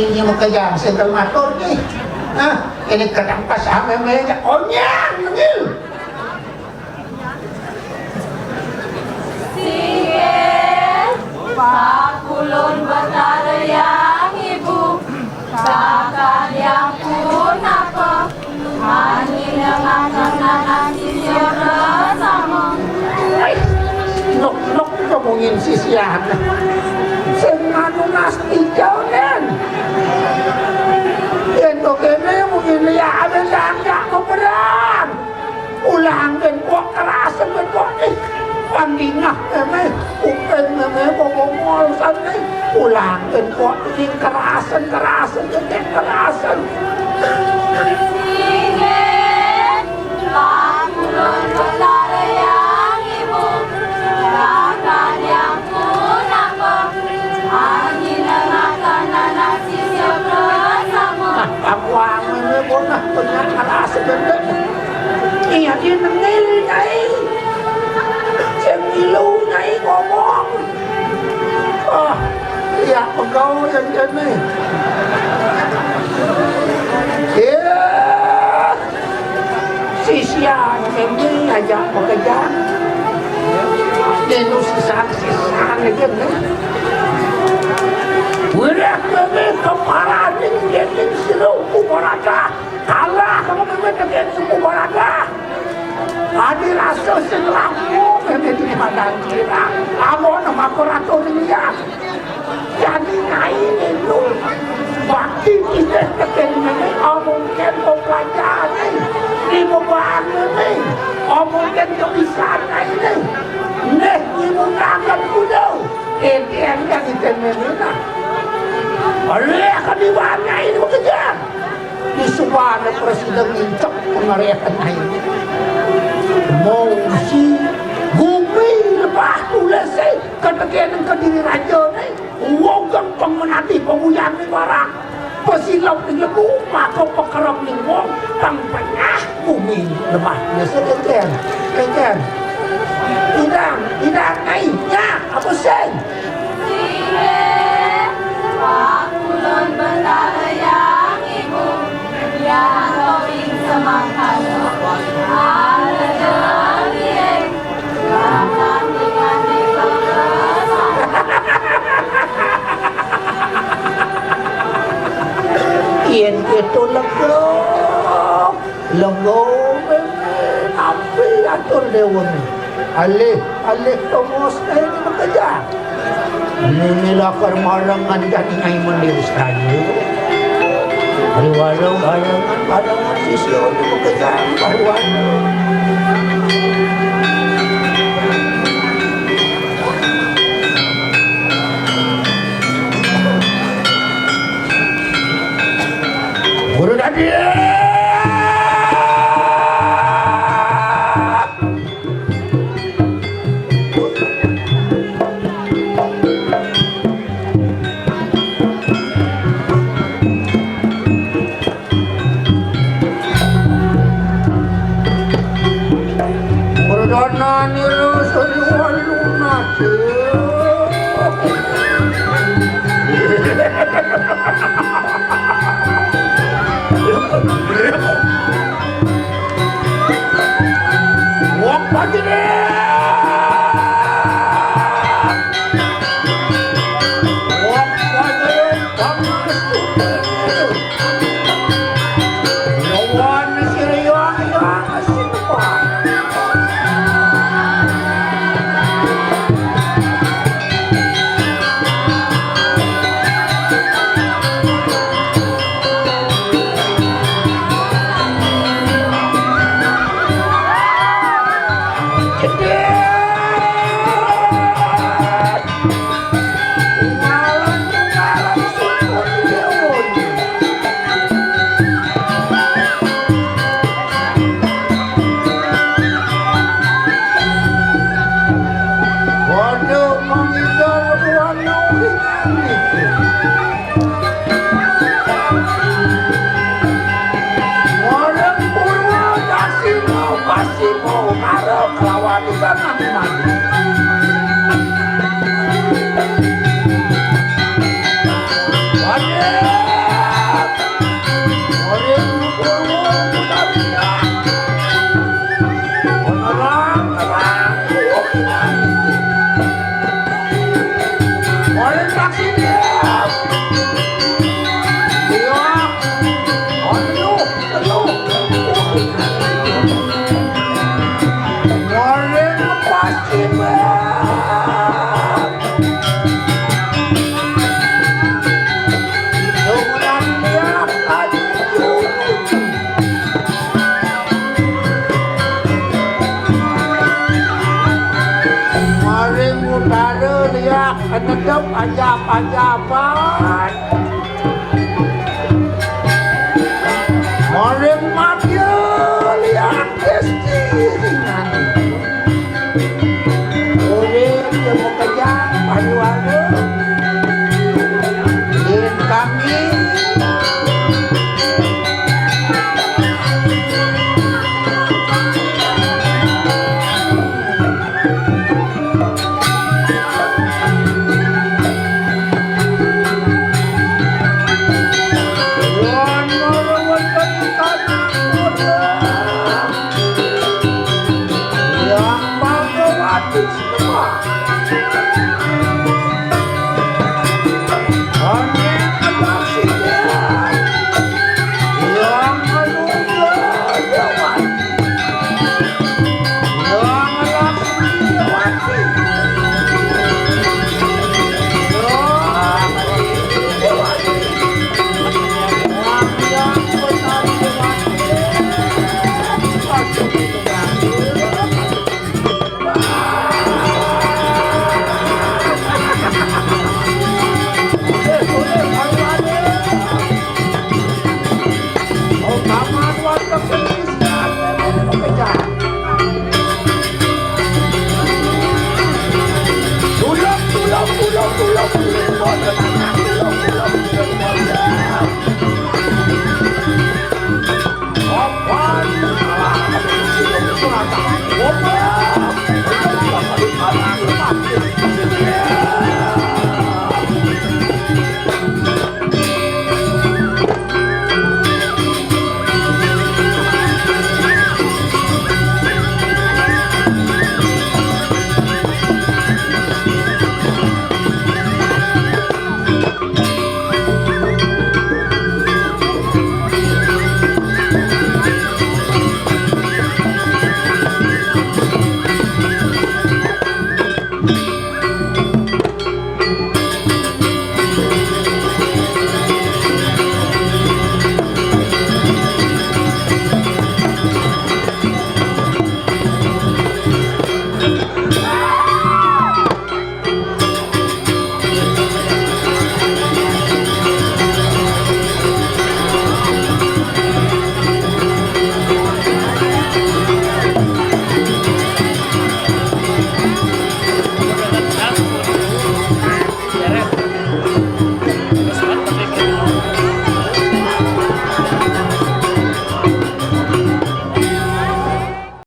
Ini mo kaya sa kalmator ni. Ini kadang pas ame meja onyang ngil. Sige, pakulon batarayang ibu, sakaliang pun ako, manilangan na sisiyara sama. Ay, nok ngomongin sisihan. Sengano nas ikaw nen. Ito kene mungkin lihat langka mo perang. Ulang ben kuat kerasan ben kuat nih. Pandingah eme, upen eme ngomong sana. Ulang ben kuat nih kerasan jadi kerasan. Sige, pakulon batarayang ibu, sakaliang pun ako, manilangan na sisiyara sama. Aku angin eme bonah punya kerasan benda. Iya dia nengil nyai. Yang ilu nyai ngomong. Iya pegawai yang ini. Sisian ini aja pekerjaan. Ini sisa-sisa lagi nih. Wirak kami kepala ini seru kubaraga. Kalah kamu memang kubaraga. Adi rasa selaku memang di badan kita. Amo nama kurator dia. Jadi naik itu. Bakti kita ketemu omong kempo pelajaran. Di bawah ini omong kempo bisa ini. Nih ibu tangan kudo. Ini yang ketemu kita. Oleh kediwana ini bekerja. Di sebuah presiden incok pengariakan ini. Mau si bumi lepas tulis ketekian ke diri raja ni wogang pemenati pemuyang ni barang pesilau ni lebu maka pekerap ni wong pengpengah bumi lepas tulis ketekian tidak naiknya apa sen Sige, pakulon batarayang ibu, yang gawing semangkano, aladang ieng, kakantingan di kawasan. Iyan itu lego api atur dewa ni alih tomos na ini bekerja nila kermalangan dan ingay mendiris kayu Pariwalang bayangan sisyo ni bekerja pariwalang Guru tadi Perdana niru seliwan lunak Wak pagi ni Wak pagi kami kesukaan Lawan siriang yang asimpan Waduh pejabat Morim Madya lihat destinan Urip temu kejang pariwana Yen kami Kamu